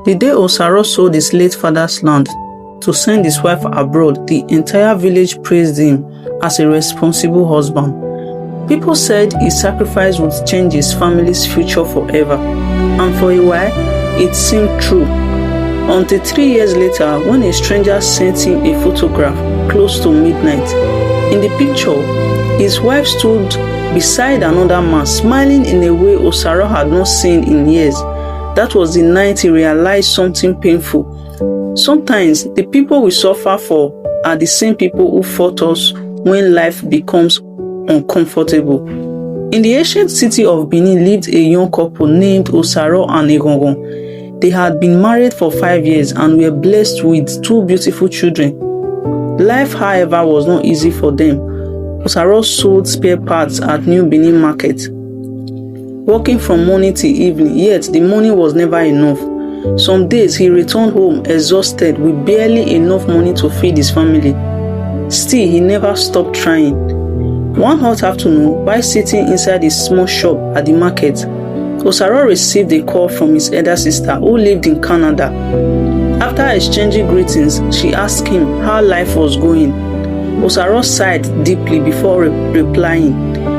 The day Osaro sold his late father's land to send his wife abroad, the entire village praised him as a responsible husband. People said his sacrifice would change his family's future forever, and for a while, it seemed true. Until 3 years later, when a stranger sent him a photograph close to midnight. In the picture, his wife stood beside another man, smiling in a way Osaro had not seen in years. That was the night he realized something painful. Sometimes the people we suffer for are the same people who fought us when life becomes uncomfortable. In the ancient city of Benin lived a young couple named Osaro and Eghonghon. They had been married for 5 years and were blessed with 2 beautiful children. Life, however, was not easy for them. Osaro sold spare parts at New Benin Market, working from morning till evening, yet the money was never enough. Some days he returned home exhausted with barely enough money to feed his family. Still, he never stopped trying. One hot afternoon, while sitting inside his small shop at the market, Osaro received a call from his elder sister who lived in Canada. After exchanging greetings, she asked him how life was going. Osaro sighed deeply before replying,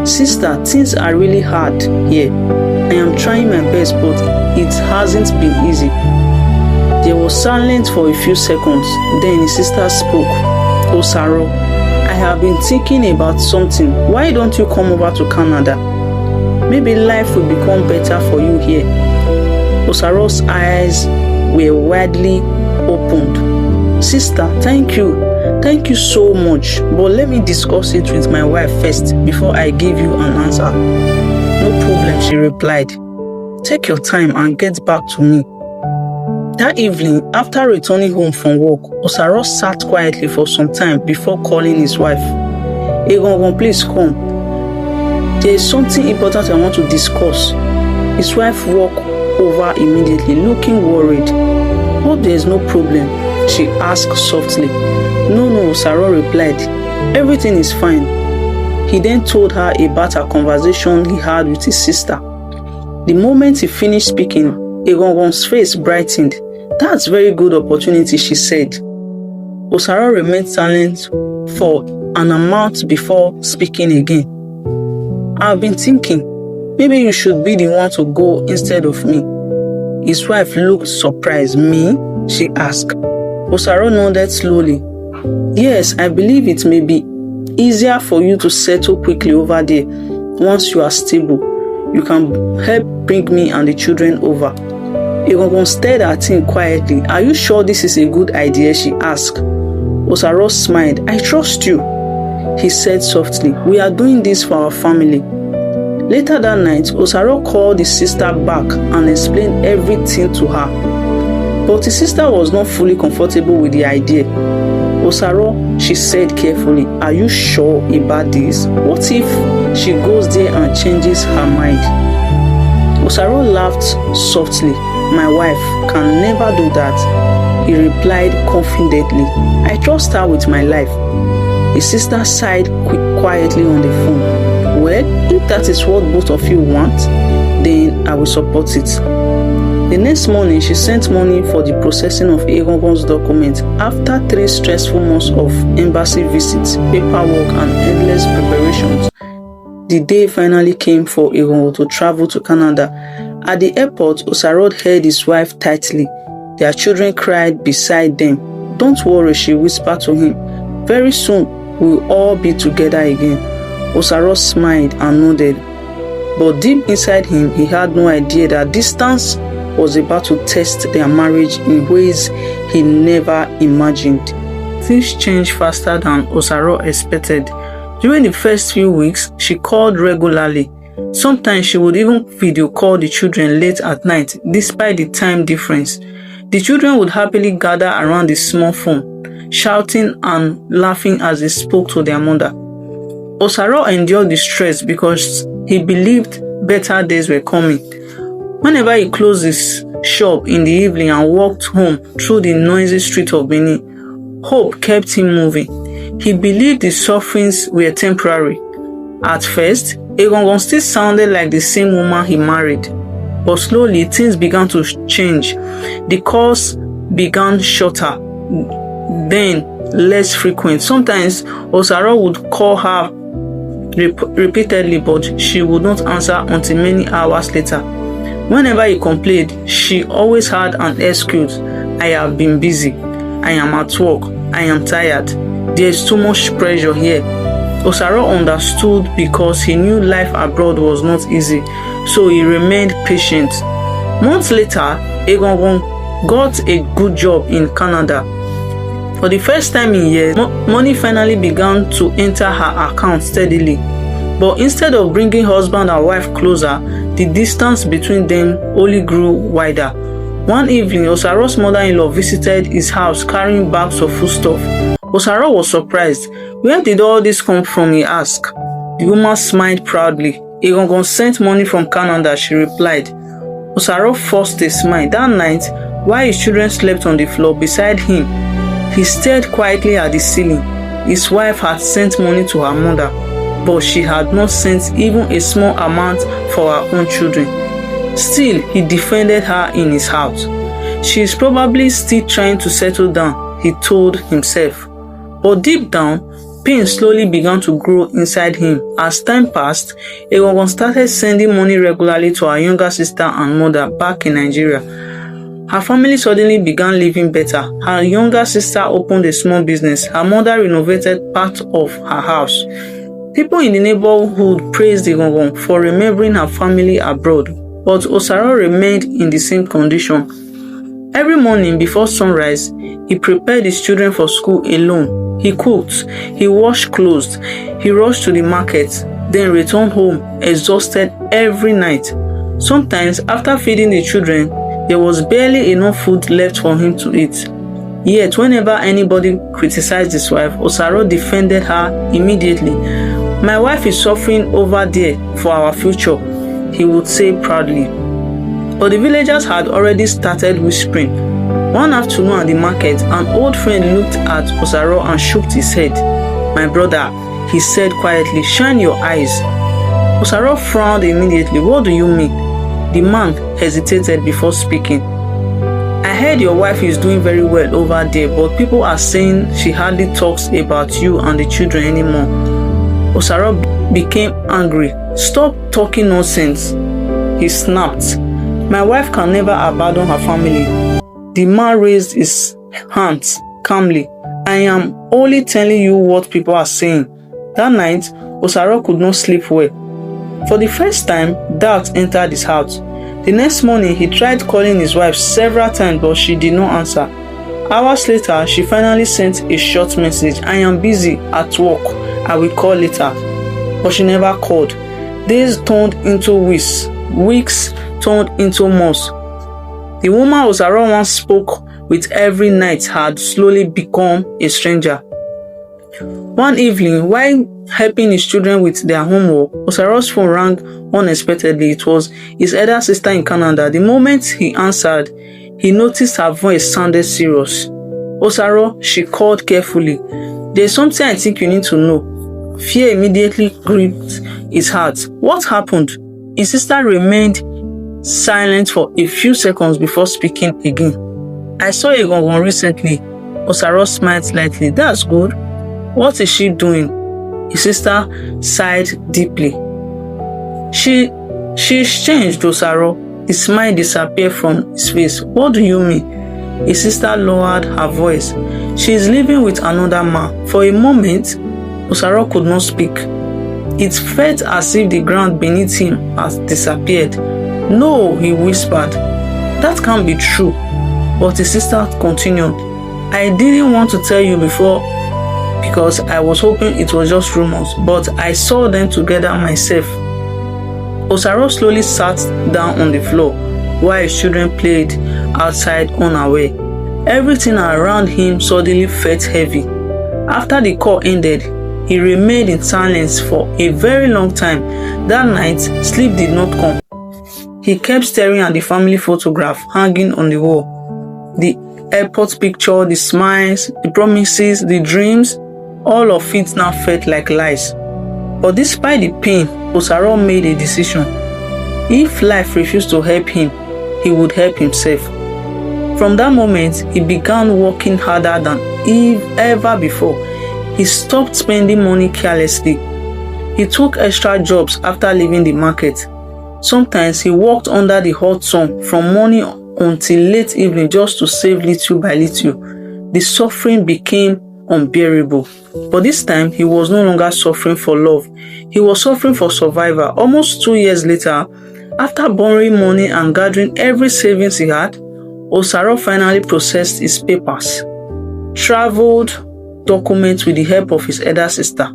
"Sister, things are really hard here. I am trying my best, but it hasn't been easy." There was silence for a few seconds. Then his sister spoke. "Osaro, I have been thinking about something. Why don't you come over to Canada? Maybe life will become better for you here." Osaro's eyes were widely opened. "Sister, thank you. Thank you so much. But let me discuss it with my wife first before I give you an answer." "No problem," she replied. "Take your time and get back to me." That evening, after returning home from work, Osaro sat quietly for some time before calling his wife. "Eghonghon, please come. There is something important I want to discuss." His wife walked over immediately, looking worried. "Hope there is no problem," she asked softly. "No, Osaro replied. "Everything is fine." He then told her about a conversation he had with his sister. The moment he finished speaking, Eghonghon's face brightened. "That's very good opportunity," she said. Osaro remained silent for an amount before speaking again. "I've been thinking, maybe you should be the one to go instead of me." His wife looked surprised. "Me?" she asked. Osaro nodded slowly. "Yes, I believe it may be easier for you to settle quickly over there. Once you are stable, you can help bring me and the children over." Eghonghon stared at him quietly. "Are you sure this is a good idea?" she asked. Osaro smiled. "I trust you," he said softly. "We are doing this for our family." Later that night, Osaro called his sister back and explained everything to her. But his sister was not fully comfortable with the idea. "Osaro," she said carefully, "are you sure about this? What if she goes there and changes her mind?" Osaro laughed softly. "My wife can never do that," he replied confidently. "I trust her with my life." His sister sighed quietly on the phone. "Well, if that is what both of you want, then I will support it." The next morning, she sent money for the processing of Eghonghon's documents. After 3 stressful months of embassy visits, paperwork, and endless preparations, the day finally came for Eghonghon to travel to Canada. At the airport, Osaro held his wife tightly. Their children cried beside them. "Don't worry," she whispered to him. "Very soon, we'll all be together again." Osaro smiled and nodded. But deep inside him, he had no idea that distance was about to test their marriage in ways he never imagined. Things changed faster than Osaro expected. During the first few weeks, she called regularly. Sometimes she would even video call the children late at night, despite the time difference. The children would happily gather around the small phone, shouting and laughing as they spoke to their mother. Osaro endured the stress because he believed better days were coming. Whenever he closed his shop in the evening and walked home through the noisy street of Benin, hope kept him moving. He believed the sufferings were temporary. At first, Eghonghon still sounded like the same woman he married. But slowly, things began to change. The calls began shorter, then less frequent. Sometimes Osaro would call her repeatedly, but she would not answer until many hours later. Whenever he complained, she always had an excuse. I have been busy. I am at work. I am tired. There is too much pressure here. Osaro understood because he knew life abroad was not easy, so he remained patient. Months later, Eghonghon got a good job in Canada. For the first time in years, money finally began to enter her account steadily. But instead of bringing husband and wife closer, the distance between them only grew wider. One evening, Osaro's mother-in-law visited his house carrying bags of foodstuff. Osaro was surprised. Where did all this come from, he asked. The woman smiled proudly. Eghonghon sent money from Canada, she replied. Osaro forced a smile. That night, while his children slept on the floor beside him, he stared quietly at the ceiling. His wife had sent money to her mother, but she had not sent even a small amount for her own children. Still, he defended her in his house. She is probably still trying to settle down, he told himself. But deep down, pain slowly began to grow inside him. As time passed, Eghonghon started sending money regularly to her younger sister and mother back in Nigeria. Her family suddenly began living better. Her younger sister opened a small business. Her mother renovated part of her house. People in the neighborhood praised Eghonghon for remembering her family abroad, but Osaro remained in the same condition. Every morning before sunrise, he prepared his children for school alone. He cooked, he washed clothes, he rushed to the market, then returned home exhausted every night. Sometimes, after feeding the children, there was barely enough food left for him to eat. Yet, whenever anybody criticized his wife, Osaro defended her immediately. My wife is suffering over there for our future, he would say proudly. But the villagers had already started whispering. One afternoon at the market, an old friend looked at Osaro and shook his head. My brother, he said quietly, shine your eyes. Osaro frowned immediately. What do you mean? The man hesitated before speaking. I heard your wife is doing very well over there, but people are saying she hardly talks about you and the children anymore. Osaro became angry. Stop talking nonsense, he snapped. My wife can never abandon her family. The man raised his hands calmly. I am only telling you what people are saying. That night, Osaro could not sleep well. For the first time, doubt entered his heart. The next morning, he tried calling his wife several times, but she did not answer. Hours later, she finally sent a short message. I am busy at work. I will call later. But she never called. Days turned into weeks. Weeks turned into months. The woman Osaro once spoke with every night had slowly become a stranger. One evening, while helping his children with their homework, Osaro's phone rang unexpectedly. It was his elder sister in Canada. The moment he answered, he noticed her voice sounded serious. Osaro, she called carefully. There's something I think you need to know. Fear immediately gripped his heart. What happened? His sister remained silent for a few seconds before speaking again. I saw Eghonghon recently. Osaro smiled slightly. That's good. What is she doing? His sister sighed deeply. She's changed, Osaro. The smile disappeared from his face. What do you mean? His sister lowered her voice. She is living with another man. For a moment, Osaro could not speak. It felt as if the ground beneath him had disappeared. No, he whispered. That can't be true. But his sister continued. I didn't want to tell you before because I was hoping it was just rumors, but I saw them together myself. Osaro slowly sat down on the floor while his children played outside unaware. Everything around him suddenly felt heavy. After the call ended, he remained in silence for a very long time. That night, sleep did not come. He kept staring at the family photograph hanging on the wall. The airport picture, the smiles, the promises, the dreams, all of it now felt like lies. But despite the pain, Osaro made a decision. If life refused to help him, he would help himself. From that moment, he began working harder than ever before. He stopped spending money carelessly. He took extra jobs after leaving the market. Sometimes he worked under the hot sun from morning until late evening just to save little by little. The suffering became unbearable. But this time, he was no longer suffering for love. He was suffering for survival. Almost 2 years later, after borrowing money and gathering every savings he had, Osaro finally processed his papers, traveled documents with the help of his elder sister.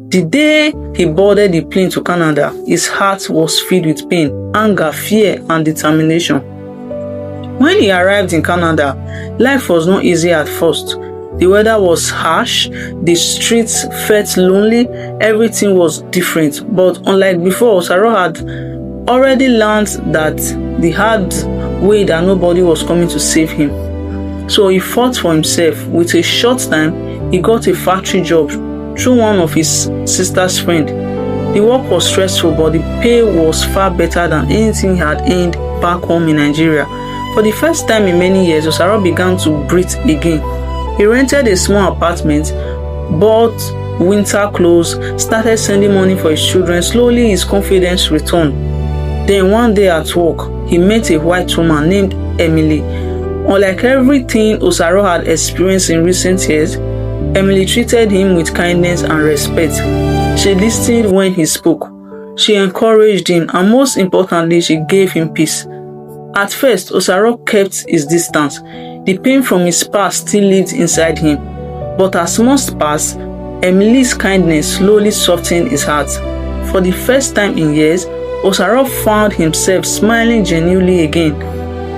The day he boarded the plane to Canada, his heart was filled with pain, anger, fear, and determination. When he arrived in Canada, life was not easy at first. The weather was harsh, the streets felt lonely, everything was different. But unlike before, Osaro had already learned that the hard way that nobody was coming to save him. So he fought for himself. With a short time, he got a factory job through one of his sister's friend. The work was stressful, but the pay was far better than anything he had earned back home in Nigeria. For the first time in many years, Osaro began to breathe again. He rented a small apartment, bought winter clothes, started sending money for his children. Slowly, his confidence returned. Then one day at work, he met a white woman named Emily. Unlike everything Osaro had experienced in recent years, Emily treated him with kindness and respect. She listened when he spoke. She encouraged him, and most importantly, she gave him peace. At first, Osaro kept his distance. The pain from his past still lived inside him. But as months passed, Emily's kindness slowly softened his heart. For the first time in years, Osaro found himself smiling genuinely again.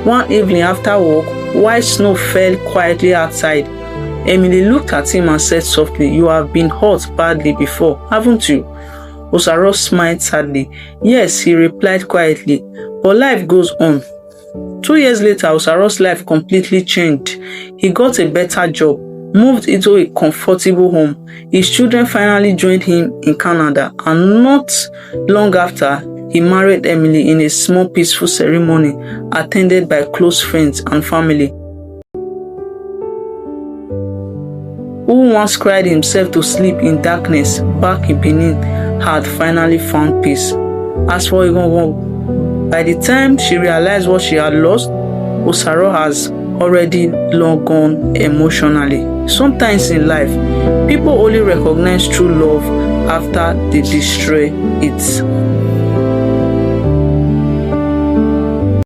One evening after work, white snow fell quietly outside. Emily looked at him and said softly, "You have been hurt badly before, haven't you?" Osaro smiled sadly. "Yes," he replied quietly, "but life goes on." 2 years later, Osaro's life completely changed. He got a better job, moved into a comfortable home. His children finally joined him in Canada, and not long after, he married Emily in a small peaceful ceremony attended by close friends and family. Who once cried himself to sleep in darkness back in Benin had finally found peace. As for Eghonghon, by the time she realized what she had lost, Osaro has already long gone emotionally. Sometimes in life, people only recognize true love after they destroy it.